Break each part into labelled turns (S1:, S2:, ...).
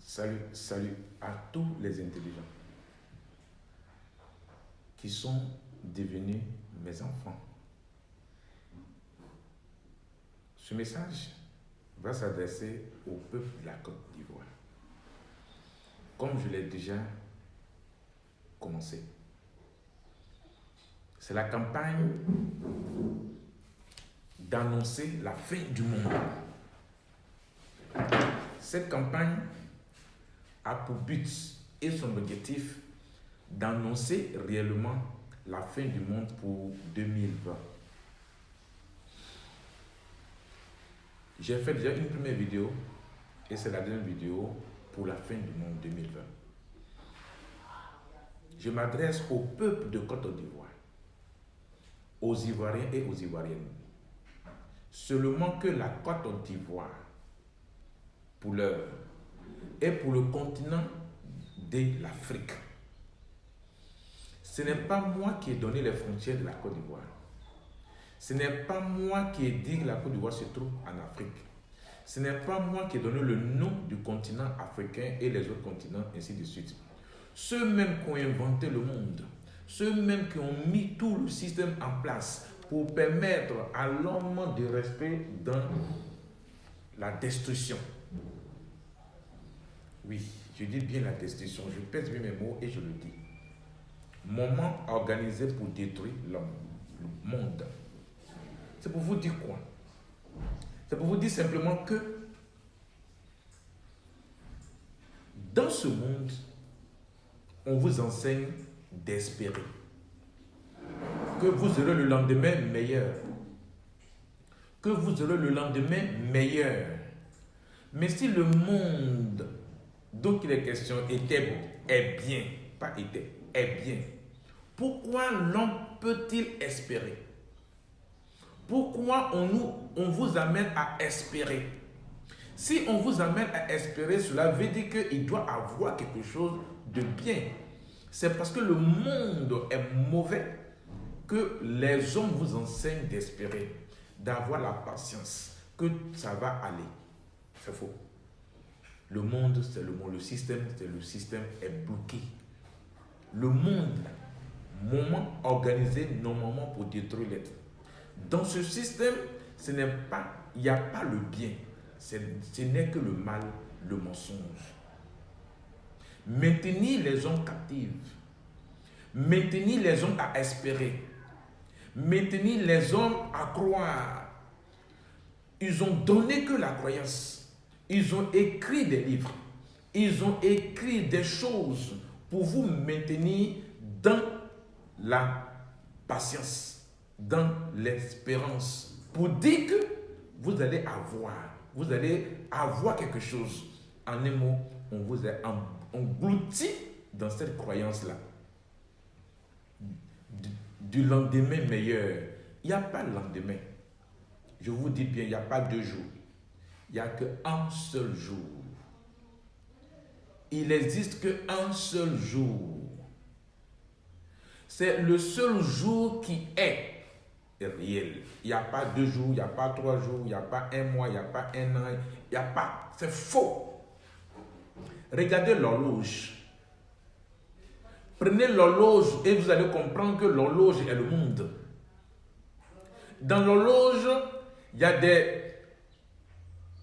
S1: Salut, salut à tous les intelligents qui sont devenus mes enfants. Ce message va s'adresser au peuple de la Côte d'Ivoire. Comme je l'ai déjà commencé. C'est la campagne d'annoncer la fin du monde. Cette campagne a pour but et son objectif d'annoncer réellement la fin du monde pour 2020. J'ai fait déjà une première vidéo et c'est la deuxième vidéo pour la fin du monde 2020. Je m'adresse au peuple de Côte d'Ivoire, aux Ivoiriens et aux Ivoiriennes. Seulement que la Côte d'Ivoire, pour l'heure, est pour le continent de l'Afrique. Ce n'est pas moi qui ai donné les frontières de la Côte d'Ivoire. Ce n'est pas moi qui ai dit que la Côte d'Ivoire se trouve en Afrique. Ce n'est pas moi qui ai donné le nom du continent africain et les autres continents, ainsi de suite. Ceux-mêmes qui ont inventé le monde, ceux-mêmes qui ont mis tout le système en place pour permettre à l'homme de rester dans la destruction. Oui, je dis bien la destruction, je pèse bien mes mots et je le dis. Moment organisé pour détruire l'homme, le monde. C'est pour vous dire quoi? C'est pour vous dire simplement que dans ce monde, on vous enseigne d'espérer. Que vous aurez le lendemain meilleur. Que vous aurez le lendemain meilleur. Mais si le monde dont il est question est bien, pas était, est bien, pourquoi l'homme peut-il espérer? Pourquoi on vous amène à espérer? Si on vous amène à espérer, cela veut dire qu'il doit avoir quelque chose de bien. C'est parce que le monde est mauvais que les hommes vous enseignent d'espérer, d'avoir la patience, que ça va aller. C'est faux. Le monde, c'est le monde. Le système est bloqué. Le monde, moment organisé normalement pour détruire l'être. Dans ce système, il n'y a pas le bien. Ce n'est que le mal, le mensonge. Maintenir les hommes captifs. Maintenir les hommes à espérer. Maintenir les hommes à croire. Ils ont donné que la croyance. Ils ont écrit des livres. Ils ont écrit des choses pour vous maintenir dans la patience, dans l'espérance. Pour dire que vous allez avoir quelque chose. En un mot, on vous a englouti dans cette croyance-là. Du lendemain meilleur. Il n'y a pas de lendemain. Je vous dis bien, il n'y a pas 2 jours. Il n'y a qu'un seul jour. Il n'existe qu'un seul jour. C'est le seul jour qui est réel. Il n'y a pas 2 jours, il n'y a pas 3 jours, il n'y a pas 1 mois, il n'y a pas 1 an, il n'y a pas. C'est faux. Regardez l'horloge. Prenez l'horloge et vous allez comprendre que l'horloge est le monde. Dans l'horloge, il y a des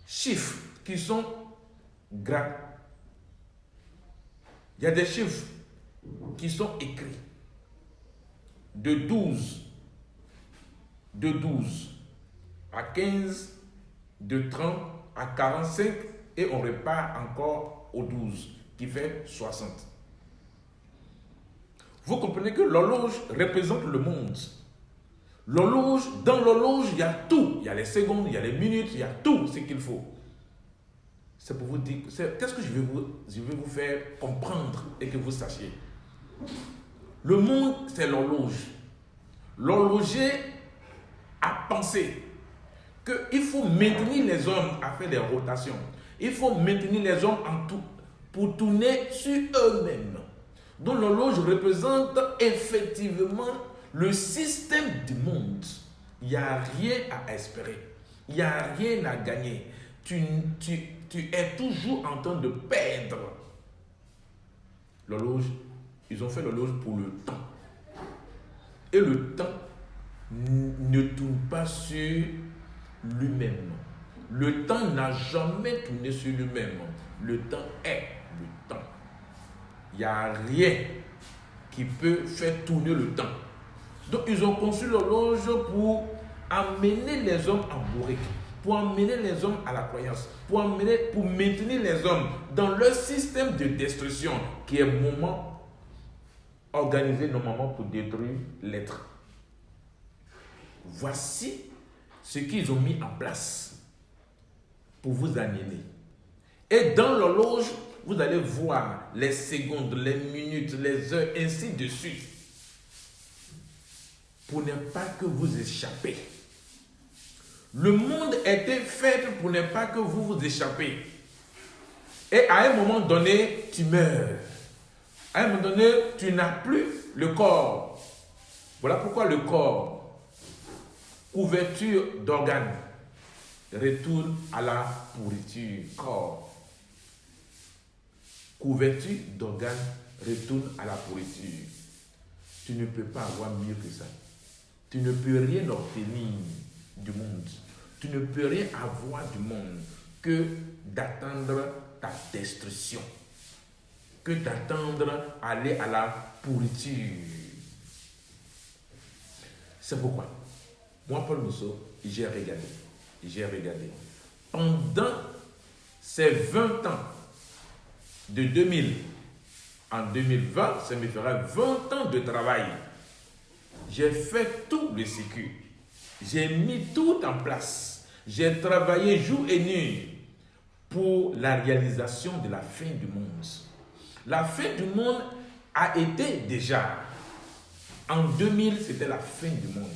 S1: chiffres qui sont gras. Il y a des chiffres qui sont écrits. De 12 à 15, de 30 à 45 et on repart encore au 12 qui fait 60. Vous comprenez que l'horloge représente le monde. L'horloge, dans l'horloge, il y a tout. Il y a les secondes, il y a les minutes, il y a tout ce qu'il faut. C'est pour vous dire, qu'est-ce que je vais vous faire comprendre et que vous sachiez. Le monde, c'est l'horloge. L'horloger a pensé qu'il faut maintenir les hommes à faire des rotations. Il faut maintenir les hommes pour tourner sur eux-mêmes. Donc l'horloge représente effectivement le système du monde. Il n'y a rien à espérer. Il n'y a rien à gagner. Tu tu es toujours en train de perdre. L'horloge, ils ont fait l'horloge pour le temps. Et le temps ne tourne pas sur lui-même. Le temps n'a jamais tourné sur lui-même. Le temps est le temps. Il n'y a rien qui peut faire tourner le temps. Donc ils ont conçu l'horloge pour amener les hommes en bourrique, pour amener les hommes à la croyance, pour maintenir les hommes dans leur système de destruction qui est organisé normalement pour détruire l'être. Voici ce qu'ils ont mis en place pour vous annihiler. Et dans l'horloge, vous allez voir les secondes, les minutes, les heures, ainsi de suite, pour ne pas que vous échappez. Le monde était fait pour ne pas que vous vous échappez. Et à un moment donné, tu meurs. À un moment donné, tu n'as plus le corps. Voilà pourquoi le corps, couverture d'organes, retourne à la pourriture. Corps, couverture d'organes, retourne à la pourriture. Tu ne peux pas avoir mieux que ça. Tu ne peux rien obtenir du monde. Tu ne peux rien avoir du monde que d'attendre ta destruction, que d'attendre aller à la pourriture. C'est pourquoi, moi, Paul Mousseau, j'ai regardé. Pendant ces 20 ans, de 2000 en 2020, ça me fera 20 ans de travail. J'ai fait tout le circuit. J'ai mis tout en place. J'ai travaillé jour et nuit pour la réalisation de la fin du monde. La fin du monde a été déjà. En 2000, c'était la fin du monde.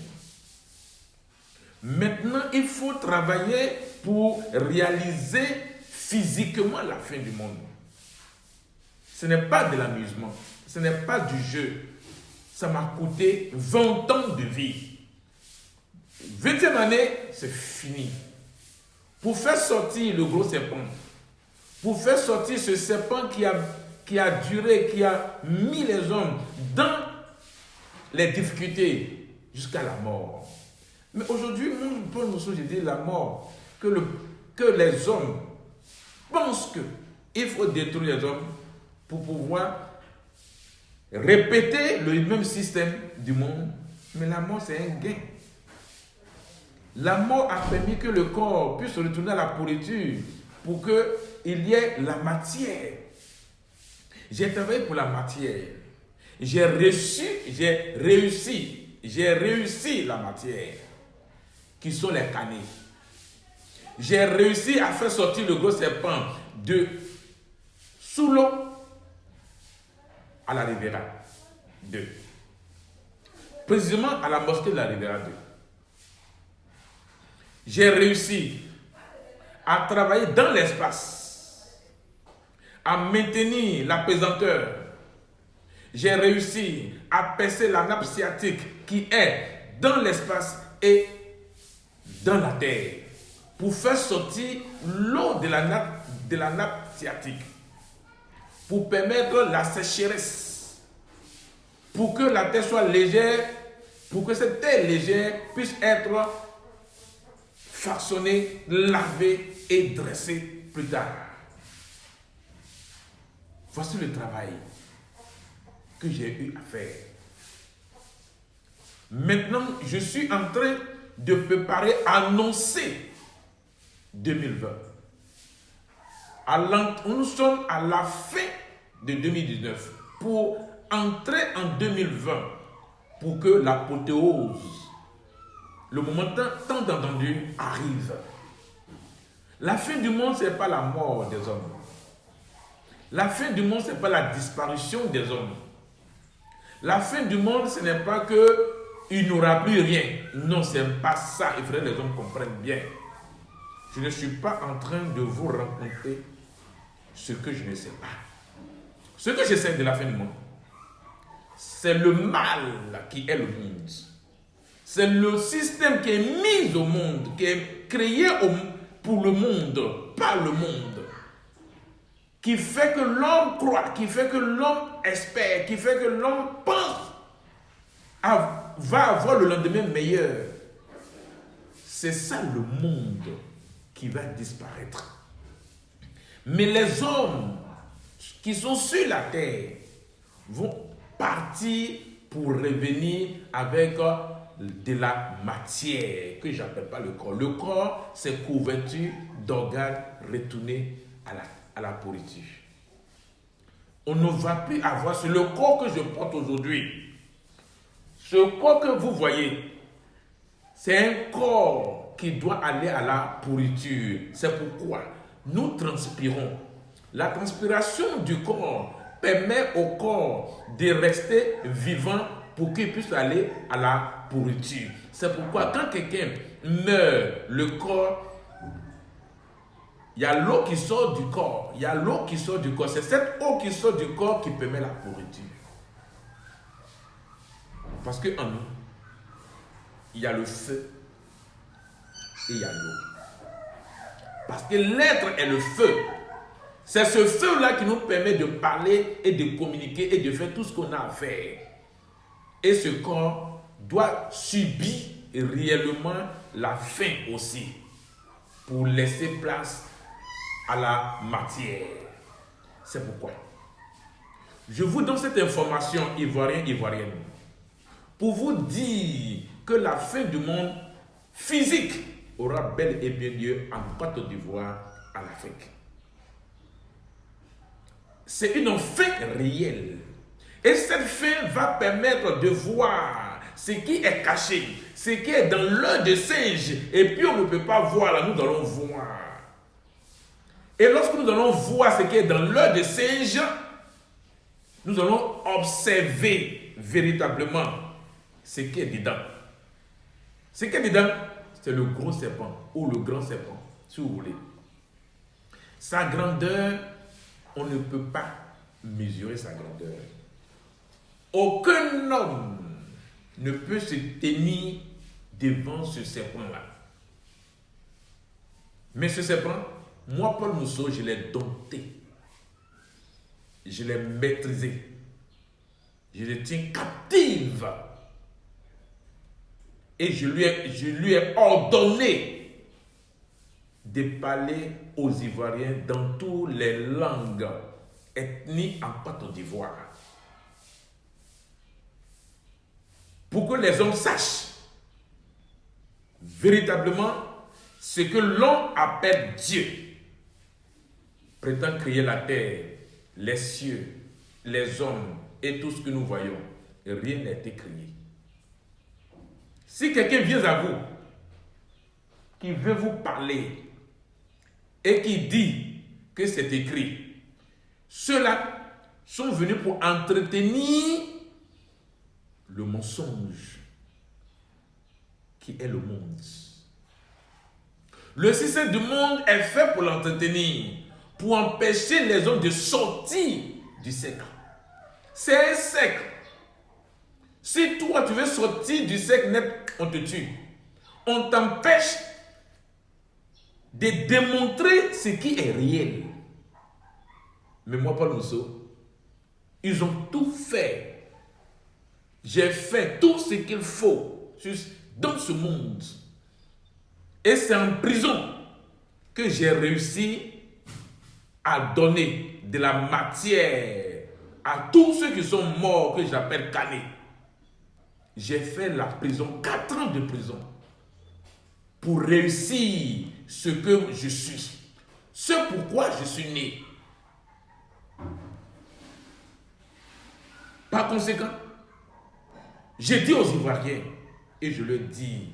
S1: Maintenant, il faut travailler pour réaliser physiquement la fin du monde. Ce n'est pas de l'amusement. Ce n'est pas du jeu. Ça m'a coûté 20 ans de vie. 20e année, c'est fini. Pour faire sortir le gros serpent, pour faire sortir ce serpent qui a duré, qui a mis les hommes dans les difficultés jusqu'à la mort. Mais aujourd'hui, Paul Mousseau, j'ai dit la mort, que les hommes pensent qu'il faut détruire les hommes pour pouvoir répéter le même système du monde. Mais la mort, c'est un gain. La mort a permis que le corps puisse retourner à la pourriture pour qu'il y ait la matière. J'ai travaillé pour la matière. J'ai réussi la matière, qui sont les canets. J'ai réussi à faire sortir le gros serpent de sous l'eau à la Riviera 2. Précisément à la mosquée de la Riviera 2. J'ai réussi à travailler dans l'espace, à maintenir la pesanteur. J'ai réussi à percer la nappe sciatique qui est dans l'espace et dans la terre pour faire sortir l'eau de la nappe sciatique, pour permettre la sécheresse, pour que la terre soit légère, pour que cette terre légère puisse être façonnée, lavée et dressée plus tard. Voici le travail que j'ai eu à faire. Maintenant, je suis en train de préparer, annoncer 2020. Nous sommes à la fin de 2019 pour entrer en 2020 pour que l'apothéose, le moment tant entendu, arrive. La fin du monde, ce n'est pas la mort des hommes. La fin du monde, ce n'est pas la disparition des hommes. La fin du monde, ce n'est pas qu'il n'y aura plus rien. Non, ce n'est pas ça. Il faudrait que les hommes comprennent bien. Je ne suis pas en train de vous raconter ce que je ne sais pas. Ce que je sais de la fin du monde, c'est le mal qui est le monde. C'est le système qui est mis au monde, qui est créé pour le monde, pas le monde. qui fait que l'homme croit, qui fait que l'homme espère, qui fait que l'homme pense, va avoir le lendemain meilleur. C'est ça le monde qui va disparaître. Mais les hommes qui sont sur la terre vont partir pour revenir avec de la matière que je n'appelle pas le corps. Le corps, c'est couverture d'organes retournés à la pourriture. On ne va plus avoir sur le corps que je porte aujourd'hui. Ce corps que vous voyez, c'est un corps qui doit aller à la pourriture. C'est pourquoi nous transpirons. La transpiration du corps permet au corps de rester vivant pour qu'il puisse aller à la pourriture. C'est pourquoi quand quelqu'un meurt, le corps, il y a l'eau qui sort du corps. Il y a l'eau qui sort du corps. C'est cette eau qui sort du corps qui permet la pourriture. Parce qu'en nous, il y a le feu et il y a l'eau. Parce que l'être est le feu. C'est ce feu-là qui nous permet de parler et de communiquer et de faire tout ce qu'on a à faire. Et ce corps doit subir réellement la faim aussi pour laisser place à la matière. C'est pourquoi je vous donne cette information ivoirienne pour vous dire que la fin du monde physique aura bel et bien lieu en Côte d'Ivoire, en Afrique. C'est une fin réelle. Et cette fin va permettre de voir ce qui est caché, ce qui est dans l'œil de singe. Et puis on ne peut pas voir, là, nous allons voir. Et lorsque nous allons voir ce qui est dans l'œil de singe, nous allons observer véritablement ce qui est dedans. Ce qui est dedans, c'est le gros serpent ou le grand serpent, si vous voulez. Sa grandeur, on ne peut pas mesurer sa grandeur. Aucun homme ne peut se tenir devant ce serpent-là. Mais ce serpent, moi, Paul Mousseau, je l'ai dompté. Je l'ai maîtrisé. Je le tiens captive. Et je lui ai ordonné de parler aux Ivoiriens dans toutes les langues ethniques en Côte d'Ivoire. Pour que les hommes sachent véritablement ce que l'on appelle Dieu. Prétend créer la terre, les cieux, les hommes et tout ce que nous voyons. Rien n'a été créé. Si quelqu'un vient à vous, qui veut vous parler et qui dit que c'est écrit, ceux-là sont venus pour entretenir le mensonge qui est le monde. Le système du monde est fait pour l'entretenir, pour empêcher les hommes de sortir du cercle. C'est un cercle. Si toi tu veux sortir du cercle net, on te tue. On t'empêche de démontrer ce qui est réel. Mais moi, Paul Mousseau, ils ont tout fait. J'ai fait tout ce qu'il faut dans ce monde. Et c'est en prison que j'ai réussi à donner de la matière à tous ceux qui sont morts, que j'appelle canés. J'ai fait la prison, 4 ans de prison, pour réussir ce que je suis. C'est pourquoi je suis né. Par conséquent, je dis aux Ivoiriens, et je le dis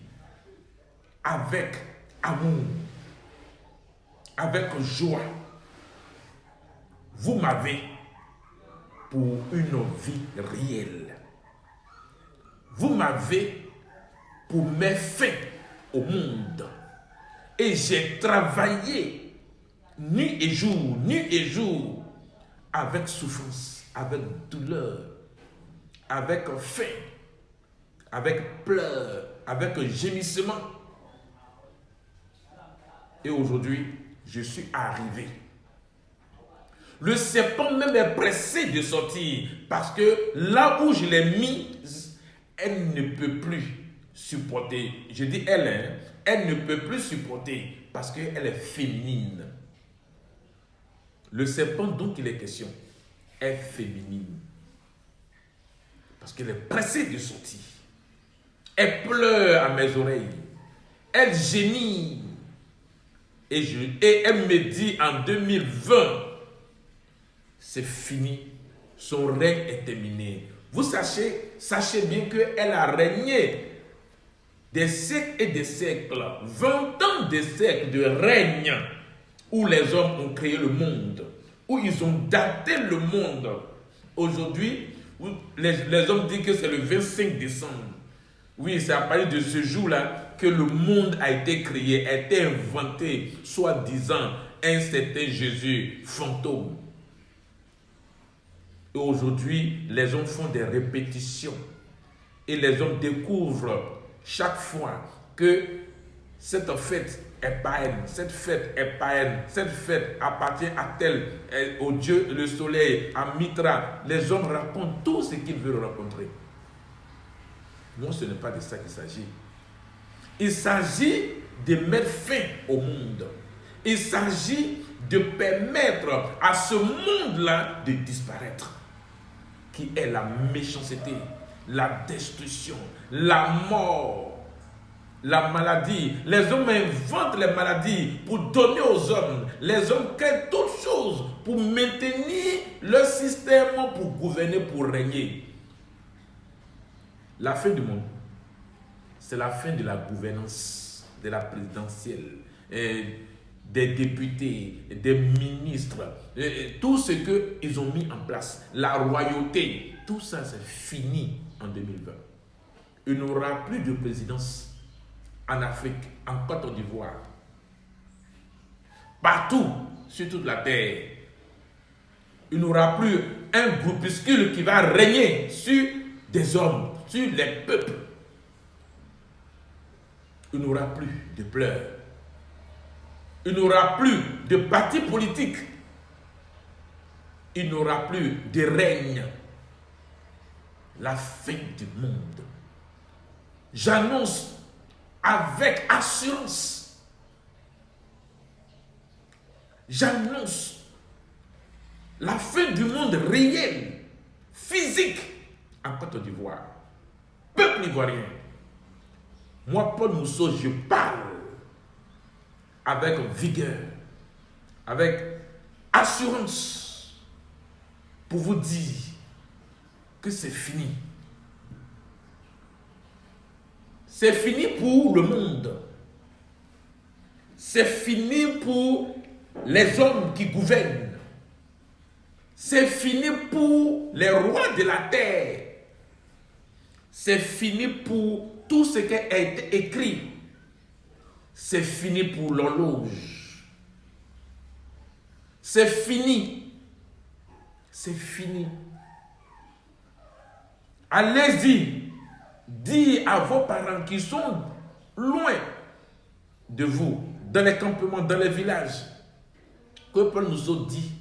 S1: avec amour, avec joie, vous m'avez pour une vie réelle. Vous m'avez pour mettre fin au monde. Et j'ai travaillé nuit et jour, avec souffrance, avec douleur, avec faim, avec pleurs, avec gémissement. Et aujourd'hui, je suis arrivé. Le serpent même est pressé de sortir parce que là où je l'ai mise, elle ne peut plus supporter. Je dis elle, hein, elle ne peut plus supporter parce qu'elle est féminine. Le serpent dont il est question est féminine. Parce qu'elle est pressée de sortir. Elle pleure à mes oreilles. Elle gémit. Et elle me dit en 2020, c'est fini. Son règne est terminé. Vous sachez bien qu'elle a régné des siècles et des siècles. 20 ans de siècles de règne où les hommes ont créé le monde, où ils ont daté le monde. Aujourd'hui, les hommes disent que c'est le 25 décembre. Oui, c'est à partir de ce jour-là que le monde a été créé, a été inventé, soi-disant un certain Jésus fantôme. Et aujourd'hui, les hommes font des répétitions. Et les hommes découvrent chaque fois que cette fête est païenne, cette fête est païenne, cette fête appartient à tel, au dieu, le soleil, à Mitra. Les hommes racontent tout ce qu'ils veulent rencontrer. Non, ce n'est pas de ça qu'il s'agit. Il s'agit de mettre fin au monde. Il s'agit de permettre à ce monde-là de disparaître, qui est la méchanceté, la destruction, la mort, la maladie. Les hommes inventent les maladies pour donner aux hommes. Les hommes créent toutes choses pour maintenir leur système, pour gouverner, pour régner. La fin du monde, c'est la fin de la gouvernance, de la présidentielle, des députés, des ministres, tout ce qu'ils ont mis en place, la royauté, tout ça c'est fini en 2020. Il n'y aura plus de présidence en Afrique, en Côte d'Ivoire, partout sur toute la terre. Il n'y aura plus un groupuscule qui va régner sur des hommes, sur les peuples. Il n'y aura plus de pleurs. Il n'y aura plus de partis politiques. Il n'y aura plus de règne. La fin du monde. J'annonce avec assurance. J'annonce la fin du monde réel, physique, en Côte d'Ivoire. Peuple ivoirien. Moi, Paul Mousseau, je parle avec vigueur, avec assurance, pour vous dire que c'est fini. C'est fini pour le monde. C'est fini pour les hommes qui gouvernent. C'est fini pour les rois de la terre. C'est fini pour tout ce qui a été écrit. C'est fini pour l'horloge. C'est fini. C'est fini. Allez-y, dites à vos parents qui sont loin de vous, dans les campements, dans les villages, que Paul nous a dit,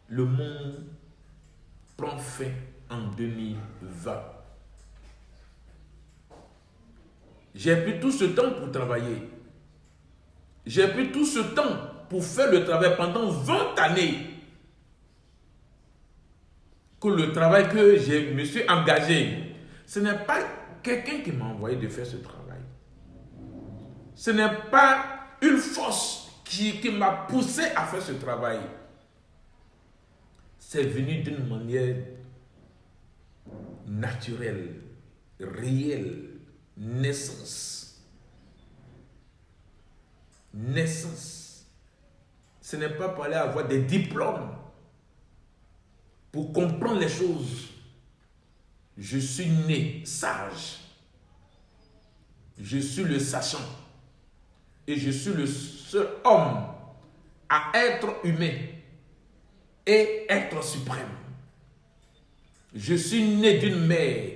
S1: le monde prend fin en 2020. J'ai pris tout ce temps pour travailler. J'ai pris tout ce temps pour faire le travail pendant 20 années. Que le travail que je me suis engagé, ce n'est pas quelqu'un qui m'a envoyé de faire ce travail. Ce n'est pas une force qui m'a poussé à faire ce travail. C'est venu d'une manière naturelle, réelle, naissance. Naissance. Ce n'est pas pour aller avoir des diplômes pour comprendre les choses. Je suis né sage. Je suis le sachant. Et je suis le seul homme à être humain et être suprême. Je suis né d'une mère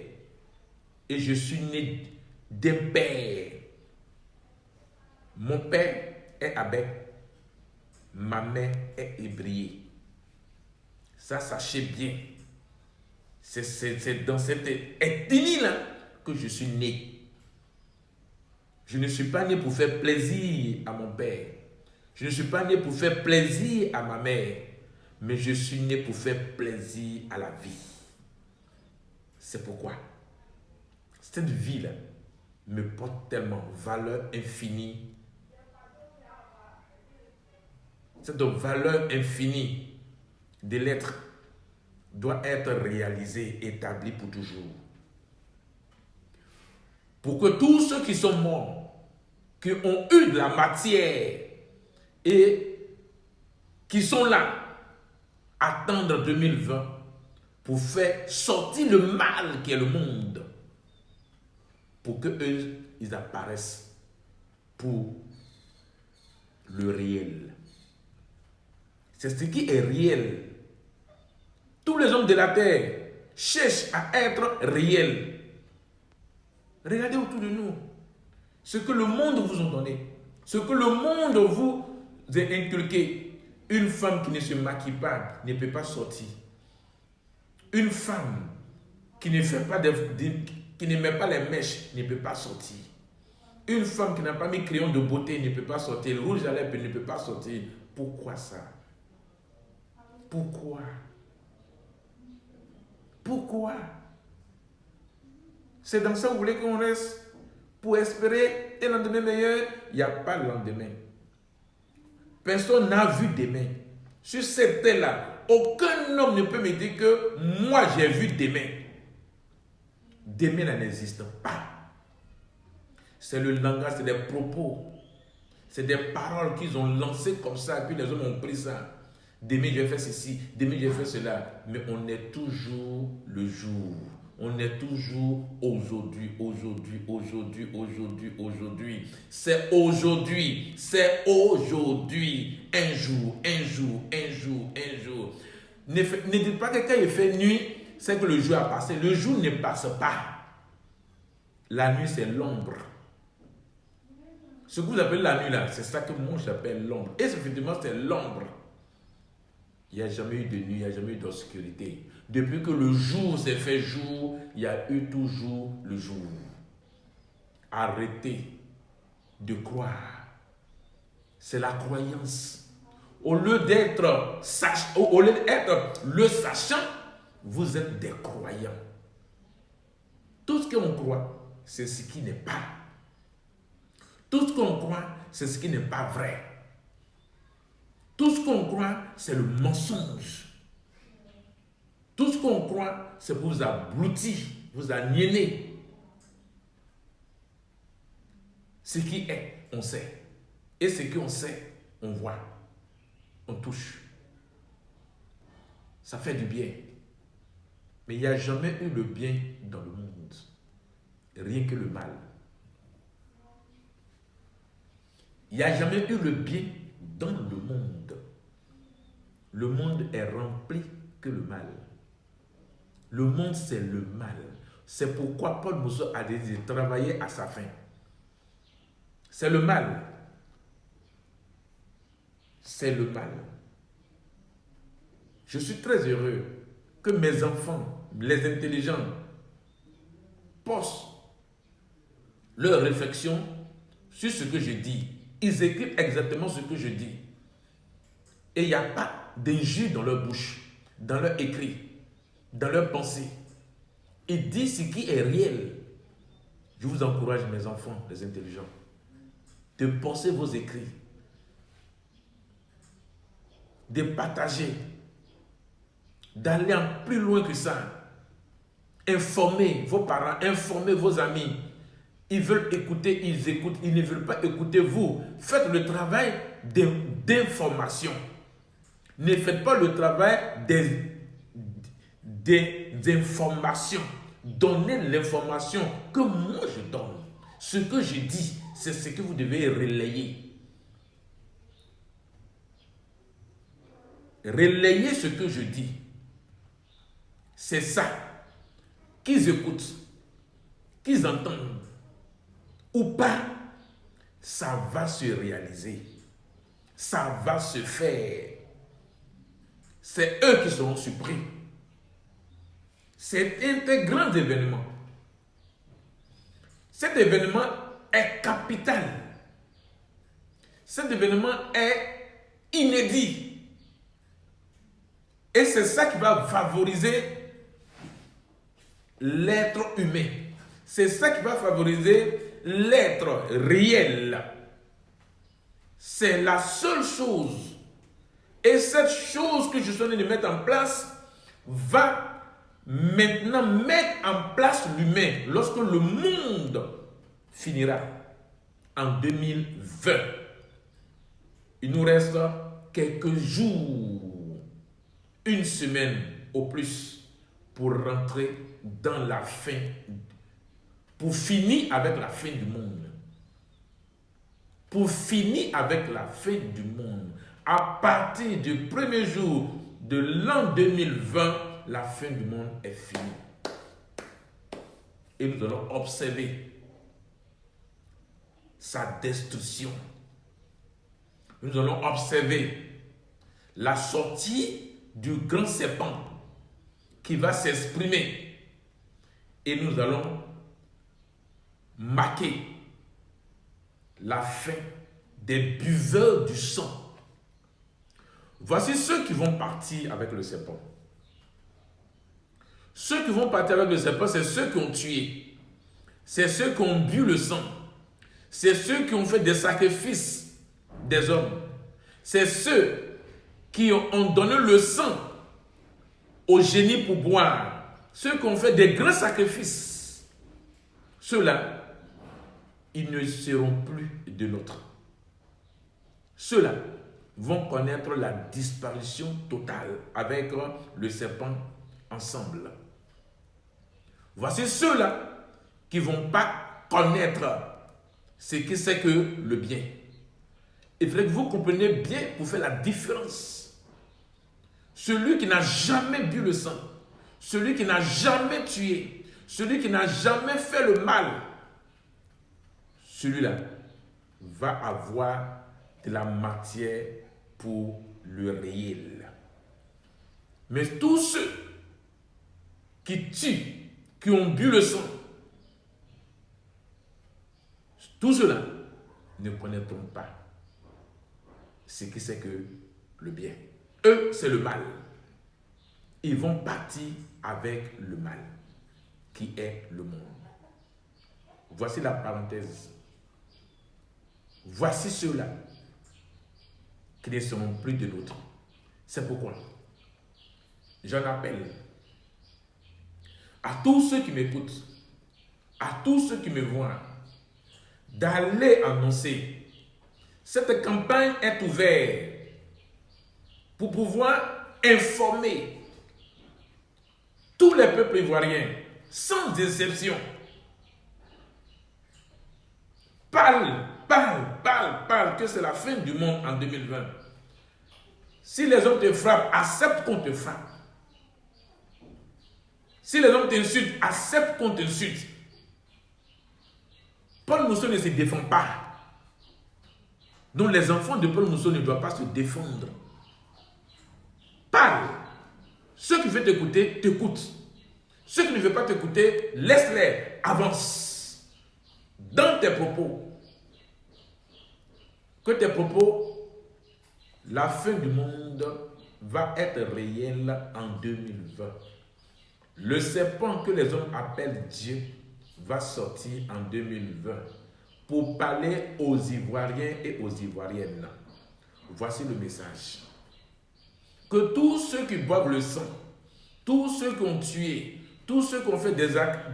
S1: et je suis né d'un père. Mon père est Abel, ma mère est Hébriée. Ça, sachez bien. C'est dans cette ethnie-là que je suis né. Je ne suis pas né pour faire plaisir à mon père. Je ne suis pas né pour faire plaisir à ma mère. Mais je suis né pour faire plaisir à la vie. C'est pourquoi cette vie-là me porte tellement valeur infinie. Cette valeur infinie de l'être doit être réalisée, établie pour toujours. Pour que tous ceux qui sont morts, qui ont eu de la matière et qui sont là, attendre 2020 pour faire sortir le mal qui est le monde, pour que eux, ils apparaissent pour le réel. C'est ce qui est réel. Tous les hommes de la terre cherchent à être réels. Regardez autour de nous. Ce que le monde vous a donné. Ce que le monde vous a inculqué. Une femme qui ne se maquille pas ne peut pas sortir. Une femme qui ne fait pas qui ne met pas les mèches ne peut pas sortir. Une femme qui n'a pas mis crayon de beauté ne peut pas sortir. Le rouge à lèvres ne peut pas sortir. Pourquoi ça? Pourquoi? Pourquoi? C'est dans ça que vous voulez qu'on reste pour espérer un lendemain meilleur? Il n'y a pas de lendemain. Personne n'a vu demain. Sur cette terre-là, aucun homme ne peut me dire que moi j'ai vu demain. Demain n'existe pas. C'est le langage, c'est des propos. C'est des paroles qu'ils ont lancées comme ça, et puis les hommes ont pris ça. Demain je vais faire ceci, demain je vais faire cela. Mais on est toujours le jour. On est toujours aujourd'hui, aujourd'hui, aujourd'hui, aujourd'hui, aujourd'hui. C'est aujourd'hui, c'est aujourd'hui. Un jour, un jour, un jour, un jour. Ne dites pas que quand il fait nuit, c'est que le jour a passé. Le jour ne passe pas. La nuit, c'est l'ombre. Ce que vous appelez la nuit là, c'est ça que moi j'appelle l'ombre. Et effectivement, c'est l'ombre. Il n'y a jamais eu de nuit, il n'y a jamais eu d'obscurité. Depuis que le jour s'est fait jour, il y a eu toujours le jour. Arrêtez de croire. C'est la croyance. Au lieu d'être le sachant, vous êtes des croyants. Tout ce qu'on croit, c'est ce qui n'est pas. Tout ce qu'on croit, c'est ce qui n'est pas vrai. Tout ce qu'on croit, c'est le mensonge. Tout ce qu'on croit, c'est pour vous abrutir, vous aliéner. Ce qui est, on sait. Et ce qu'on sait, on voit. On touche. Ça fait du bien. Mais il n'y a jamais eu le bien dans le monde. Rien que le mal. Il n'y a jamais eu le bien dans le monde. Le monde est rempli que le mal. Le monde, c'est le mal. C'est pourquoi Paul Mousseau a dit de travailler à sa fin. C'est le mal. C'est le mal. Je suis très heureux que mes enfants, les intelligents, posent leurs réflexions sur ce que je dis. Ils écrivent exactement ce que je dis. Et il n'y a pas d'injure dans leur bouche, dans leur écrit, dans leur pensée. Ils disent ce qui est réel. Je vous encourage, mes enfants, les intelligents, de penser vos écrits, de partager, d'aller plus loin que ça. Informez vos parents, informez vos amis. Ils veulent écouter, ils écoutent. Ils ne veulent pas écouter vous. Faites le travail d'information. Ne faites pas le travail des informations. Donnez l'information que moi je donne. Ce que je dis, c'est ce que vous devez relayer. Relayez ce que je dis. C'est ça. Qu'ils écoutent, qu'ils entendent ou pas, ça va se réaliser. Ça va se faire. c'est eux qui seront surpris. C'est un grand événement. Cet événement est capital. Cet événement est inédit. Et c'est ça qui va favoriser l'être humain. C'est ça qui va favoriser l'être réel. C'est la seule chose. Et cette chose que je suis en train de mettre en place va maintenant mettre en place l'humain lorsque le monde finira en 2020. Il nous reste quelques jours, une semaine au plus, pour rentrer dans la fin, pour finir avec la fin du monde. Pour finir avec la fin du monde. À partir du premier jour de l'an 2020, la fin du monde est finie. Et nous allons observer sa destruction. Nous allons observer la sortie du grand serpent qui va s'exprimer. Et nous allons marquer la fin des buveurs du sang. Voici ceux qui vont partir avec le serpent. Ceux qui vont partir avec le serpent, c'est ceux qui ont tué. C'est ceux qui ont bu le sang. C'est ceux qui ont fait des sacrifices des hommes. C'est ceux qui ont donné le sang au génie pour boire. Ceux qui ont fait des grands sacrifices. Ceux-là, ils ne seront plus de nôtres. Ceux-là vont connaître la disparition totale avec le serpent ensemble. Voici ceux-là qui ne vont pas connaître ce que c'est que le bien. Il faudrait que vous compreniez bien pour faire la différence. Celui qui n'a jamais bu le sang, celui qui n'a jamais tué, celui qui n'a jamais fait le mal, celui-là va avoir de la matière pour le réel. Mais tous ceux qui tuent, qui ont bu le sang, tous ceux-là ne connaîtront pas ce que c'est que le bien. Eux, c'est le mal. Ils vont partir avec le mal, qui est le monde. Voici la parenthèse. Voici ceux-là qui ne seront plus de nôtres. C'est pourquoi j'en appelle à tous ceux qui m'écoutent, à tous ceux qui me voient, d'aller annoncer. Cette campagne est ouverte pour pouvoir informer tous les peuples ivoiriens, sans exception. Parle, que c'est la fin du monde en 2020. Si les hommes te frappent, accepte qu'on te frappe. Si les hommes t'insultent, accepte qu'on t'insulte. Paul Mousseau ne se défend pas. Donc les enfants de Paul Mousseau ne doivent pas se défendre. Parle. Ceux qui veulent t'écouter, t'écoutent. Ceux qui ne veulent pas t'écouter, laisse-les, avance. Dans tes propos. Que tes propos, la fin du monde va être réelle en 2020. Le serpent que les hommes appellent Dieu va sortir en 2020 pour parler aux Ivoiriens et aux Ivoiriennes. Voici le message. Que tous ceux qui boivent le sang, tous ceux qui ont tué, tous ceux qui ont fait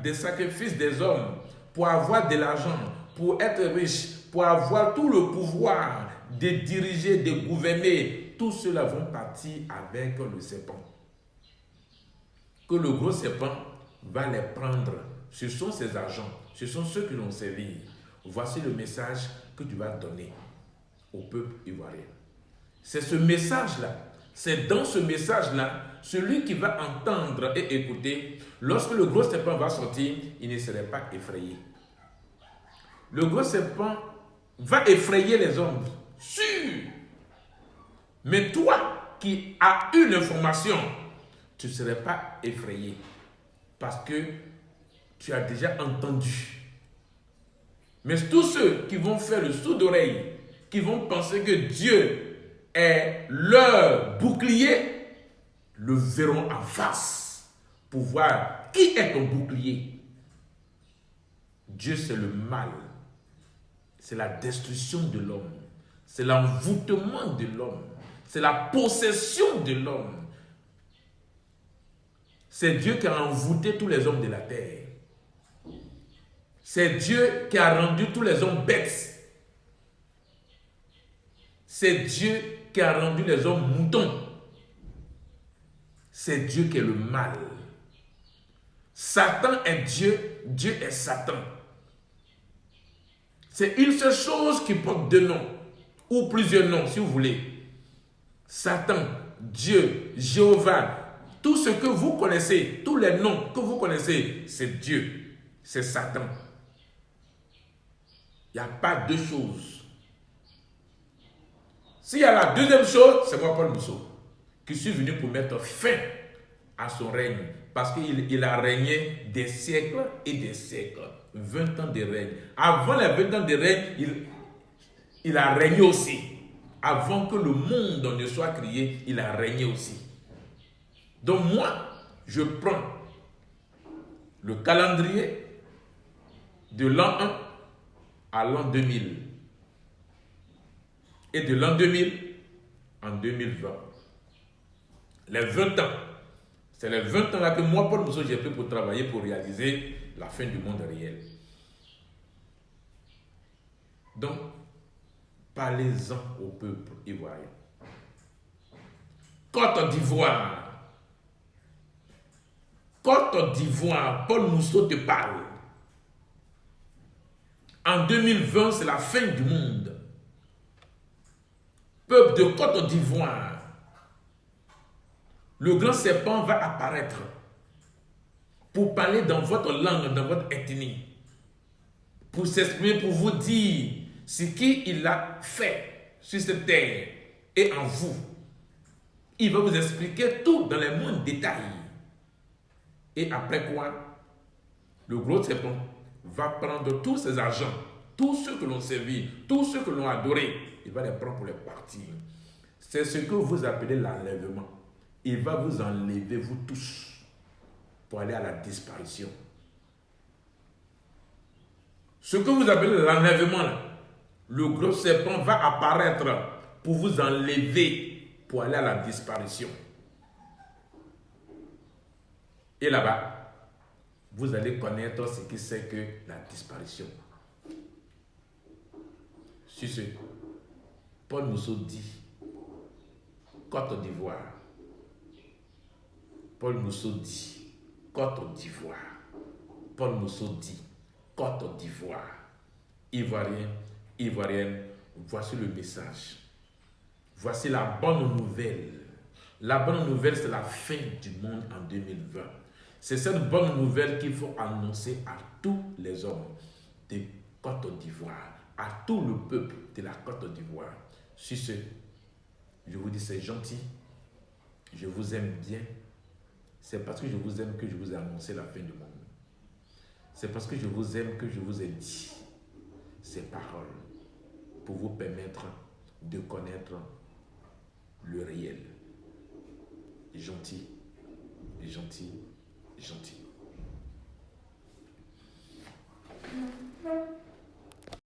S1: des sacrifices des hommes pour avoir de l'argent, pour être riches, pour avoir tout le pouvoir de diriger, de gouverner, tous ceux-là vont partir avec le serpent. Que le gros serpent va les prendre. Ce sont ses agents, ce sont ceux qui l'ont servi. Voici le message que tu vas donner au peuple ivoirien. C'est ce message-là, c'est dans ce message-là, celui qui va entendre et écouter, lorsque le gros serpent va sortir, il ne serait pas effrayé. Le gros serpent va effrayer les hommes, sûr. Mais toi qui a eu l'information, tu ne serais pas effrayé parce que tu as déjà entendu. Mais tous ceux qui vont faire le sourd d'oreille, qui vont penser que Dieu est leur bouclier, le verront en face pour voir qui est ton bouclier. Dieu, c'est le mal, c'est la destruction de l'homme, c'est l'envoûtement de l'homme, c'est la possession de l'homme. C'est Dieu qui a envoûté tous les hommes de la terre. C'est Dieu qui a rendu tous les hommes bêtes. C'est Dieu qui a rendu les hommes moutons. C'est Dieu qui est le mal. Satan est Dieu, Dieu est Satan. C'est une seule chose qui porte deux noms, ou plusieurs noms si vous voulez. Satan, Dieu, Jéhovah, tout ce que vous connaissez, tous les noms que vous connaissez, c'est Dieu, c'est Satan. Il n'y a pas deux choses. S'il y a la deuxième chose, c'est moi, Paul Mousseau, qui suis venu pour mettre fin à son règne. Parce qu'il a régné des siècles et des siècles. 20 ans de règne. Avant les 20 ans de règne, il a régné aussi. Avant que le monde ne soit créé, il a régné aussi. Donc moi, je prends le calendrier de l'an 1 à l'an 2000. Et de l'an 2000 en 2020. Les 20 ans. C'est les 20 ans là que moi, Paul Mousseau, j'ai pris pour travailler, pour réaliser la fin du monde réel. Donc, parlez-en au peuple ivoirien. Côte d'Ivoire. Côte d'Ivoire, Paul Mousseau te parle. En 2020, c'est la fin du monde. Peuple de Côte d'Ivoire. Le grand serpent va apparaître pour parler dans votre langue, dans votre ethnie, pour s'exprimer, pour vous dire ce qu'il a fait sur cette terre et en vous. Il va vous expliquer tout dans les moindres détails. Et après quoi, le gros serpent va prendre tous ses agents, tous ceux que l'on servit, tous ceux que l'on adoré, il va les prendre pour les partir. C'est ce que vous appelez l'enlèvement. Il va vous enlever, vous tous, pour aller à la disparition. Ce que vous appelez l'enlèvement, le gros serpent va apparaître pour vous enlever, pour aller à la disparition. Et là-bas, vous allez connaître ce qui c'est que la disparition. Sur ce, Paul Mousseau dit, Côte d'Ivoire. Paul Mousseau dit, Côte d'Ivoire. Paul Mousseau dit, Côte d'Ivoire. Ivoirien, Ivoirienne, voici le message. Voici la bonne nouvelle. La bonne nouvelle, c'est la fin du monde en 2020. C'est cette bonne nouvelle qu'il faut annoncer à tous les hommes de Côte d'Ivoire, à tout le peuple de la Côte d'Ivoire. Sur ce, je vous dis, c'est gentil. Je vous aime bien. C'est parce que je vous aime que je vous ai annoncé la fin du monde. C'est parce que je vous aime que je vous ai dit ces paroles pour vous permettre de connaître le réel. Gentil, gentil, gentil.